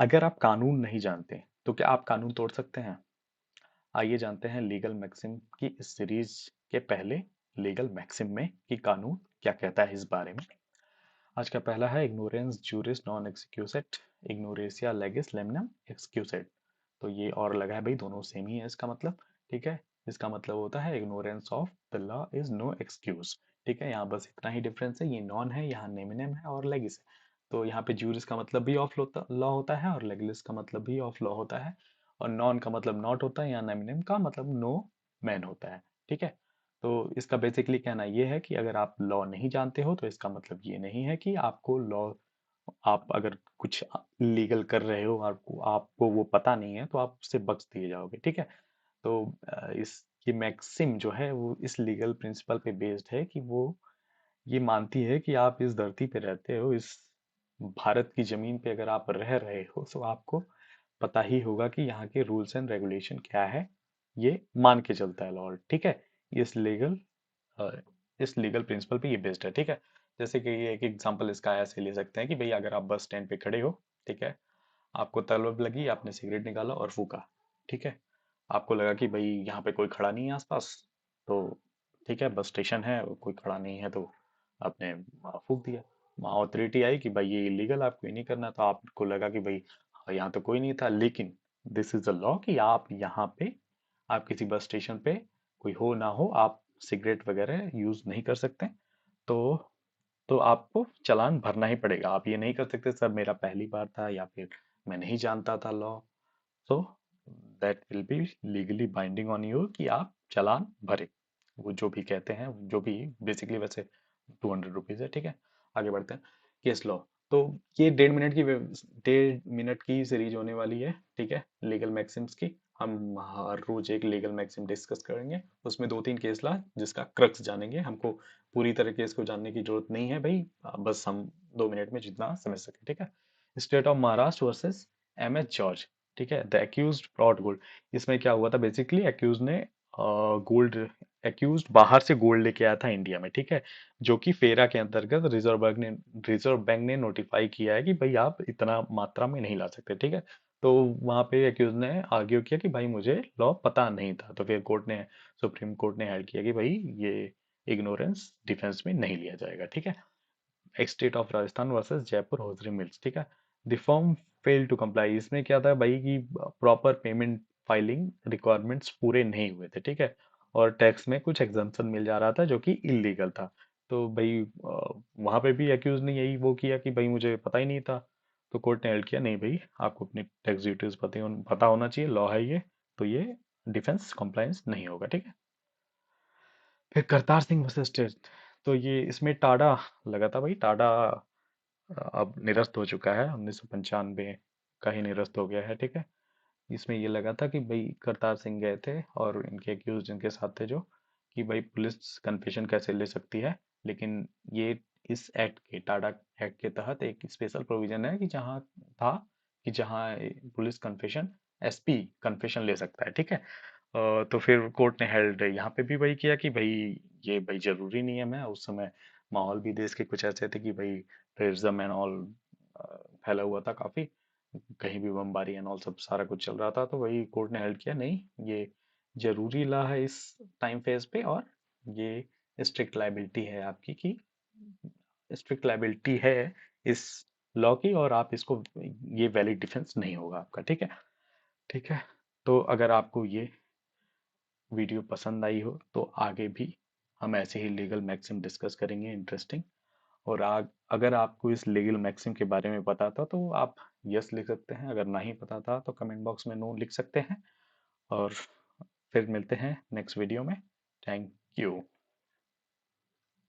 अगर आप कानून नहीं जानते तो क्या आप कानून तोड़ सकते हैं? आइए जानते हैं लीगल मैक्सिम की इस सीरीज के पहले लीगल मैक्सिम में कि कानून क्या कहता है इस बारे में। आज का पहला है इग्नोरेंस जूरिस नॉन एक्सक्यूसेट इग्नोरेसिया लेगिस लेमनम एक्सक्यूसेट। तो ये और लगा है भाई, दोनों सेम ही है इसका मतलब। ठीक है, इसका मतलब होता है ignorance of the law is no excuse. ठीक है, यहाँ बस इतना ही डिफरेंस है, ये नॉन है, यहाँ नेमिनम है और लेगिस है। तो यहाँ पे जूरिस का मतलब भी ऑफ लॉ होता है और लेगिस का मतलब भी ऑफ लॉ होता है। और नॉन का मतलब नॉट होता है, या नेमिनम का मतलब नो मैन होता है। ठीक है, तो इसका बेसिकली कहना ये है कि अगर आप लॉ नहीं जानते हो तो इसका मतलब ये नहीं है कि आपको लॉ, आप अगर कुछ लीगल कर रहे हो, आपको आपको वो पता नहीं है तो आप उससे बख्श दिए जाओगे। ठीक है, तो इस ये मैक्सिम जो है वो इस लीगल प्रिंसिपल पे बेस्ड है कि वो ये मानती है कि आप इस धरती पे रहते हो, इस भारत की जमीन पे अगर आप रह रहे हो तो आपको पता ही होगा कि यहाँ के रूल्स एंड रेगुलेशन क्या है। ये मान के चलता है लॉ। ठीक है, इस लीगल इस लीगल प्रिंसिपल पे ये बेस्ड है। ठीक है, जैसे कि ये एक एग्जांपल इसका ऐसे ले सकते हैं कि भाई अगर आप बस स्टैंड पे खड़े हो, ठीक है, आपको तलब लगी, आपने सिगरेट निकाला और फूका। ठीक है, आपको लगा कि भाई यहाँ पे कोई खड़ा नहीं है आसपास, तो ठीक है, बस स्टेशन है, कोई खड़ा नहीं है, तो आपने फूक दिया। वहाँ अथॉरिटी आई कि भाई ये इलीगल, आपको ये नहीं करना। तो आपको लगा कि भाई हाँ, यहाँ तो कोई नहीं था, लेकिन दिस इज द लॉ कि आप यहाँ पे, आप किसी बस स्टेशन पे कोई हो ना हो, आप सिगरेट वगैरह यूज नहीं कर सकते। तो आपको चालान भरना ही पड़ेगा। आप ये नहीं कर सकते सर मेरा पहली बार था, या फिर मैं नहीं जानता था law. So that will be legally binding on you कि आप चालान भरे, वो जो भी कहते हैं, जो भी बेसिकली वैसे 200 रुपीज है। ठीक है, आगे बढ़ते हैं। Case law. तो ये 1.5 मिनट की सीरीज होने वाली है। ठीक है, लीगल मैक्सिम्स की हम हर रोज एक लीगल मैक्सिम डिस्कस करेंगे, उसमें 2-3 केस ला जिसका क्रक्स जानेंगे। हमको पूरी तरह केस को जानने की जरूरत नहीं है भाई, बस हम 2 मिनट में जितना समझ सके। ठीक है, state of Maharashtra versus MS George. ठीक है, द एक्यूज्ड ब्रॉट गोल्ड। इसमें क्या हुआ था, बेसिकली एक्यूज ने गोल्ड, एक्यूज्ड बाहर से गोल्ड लेके आया था इंडिया में। ठीक है, जो कि फेरा के अंतर्गत रिजर्व बैंक ने नोटिफाई किया है कि भाई आप इतना मात्रा में नहीं ला सकते। ठीक है, तो वहां पे एक्यूज ने आर्ग्यू किया कि भाई मुझे लॉ पता नहीं था। तो फिर कोर्ट ने, सुप्रीम कोर्ट ने हेल्ड किया कि भाई ये इग्नोरेंस डिफेंस में नहीं लिया जाएगा। ठीक है, state of Rajasthan versus Jaipur hosiery mills. ठीक है, the firm fail to comply. इसमें क्या था भाई कि प्रॉपर पेमेंट फाइलिंग रिक्वायरमेंट्स पूरे नहीं हुए थे। ठीक है, और टैक्स में कुछ एग्जाम्पशन मिल जा रहा था जो कि इलीगल था। तो भाई वहां पे भी एक्यूज ने यही वो किया कि भाई मुझे पता ही नहीं था। तो कोर्ट ने हेल्ड किया नहीं भाई, आपको अपनी टैक्स ड्यूटीज पता होना चाहिए, लॉ है ये, तो ये डिफेंस कॉम्प्लायंस नहीं होगा। ठीक है, फिर करतार सिंह वर्सेस स्टेट। तो ये इसमें टाडा लगा था भाई। टाडा अब निरस्त हो चुका है, 1995 का ही निरस्त हो गया है। ठीक है, इसमें ये लगा था कि भाई करतार सिंह गए थे और इनके एक्यूज जिनके साथ थे, जो कि भाई पुलिस कन्फेशन कैसे ले सकती है। लेकिन ये इस एक्ट के, टाडा एक्ट के तहत एक स्पेशल प्रोविजन है कि जहाँ था कि जहाँ पुलिस कन्फेशन, SP कन्फेशन ले सकता है। ठीक है, तो फिर कोर्ट ने हेल्ड यहाँ पे भी वही किया कि भाई ये भाई जरूरी नियम है। उस समय माहौल भी देश के कुछ ऐसे थे कि भाई टेररिज्म एंड ऑल फैला हुआ था काफी, कहीं भी बमबारी एंड ऑल सब सारा कुछ चल रहा था। तो वही कोर्ट ने हेल्ड किया नहीं, ये जरूरी ला है इस टाइम फेज पे, और ये स्ट्रिक्ट लाइबिलिटी है आपकी, कि स्ट्रिक्ट लाइबिलिटी है इस लॉ की, और आप इसको, ये वैलिड डिफेंस नहीं होगा आपका। ठीक है, ठीक है, तो अगर आपको ये वीडियो पसंद आई हो तो आगे भी हम ऐसे ही लीगल मैक्सिम डिस्कस करेंगे इंटरेस्टिंग। और अगर आपको इस लीगल मैक्सिम के बारे में पता था तो आप यस लिख सकते हैं, अगर नहीं पता था तो कमेंट बॉक्स में नो लिख सकते हैं। और फिर मिलते हैं नेक्स्ट वीडियो में। Thank you.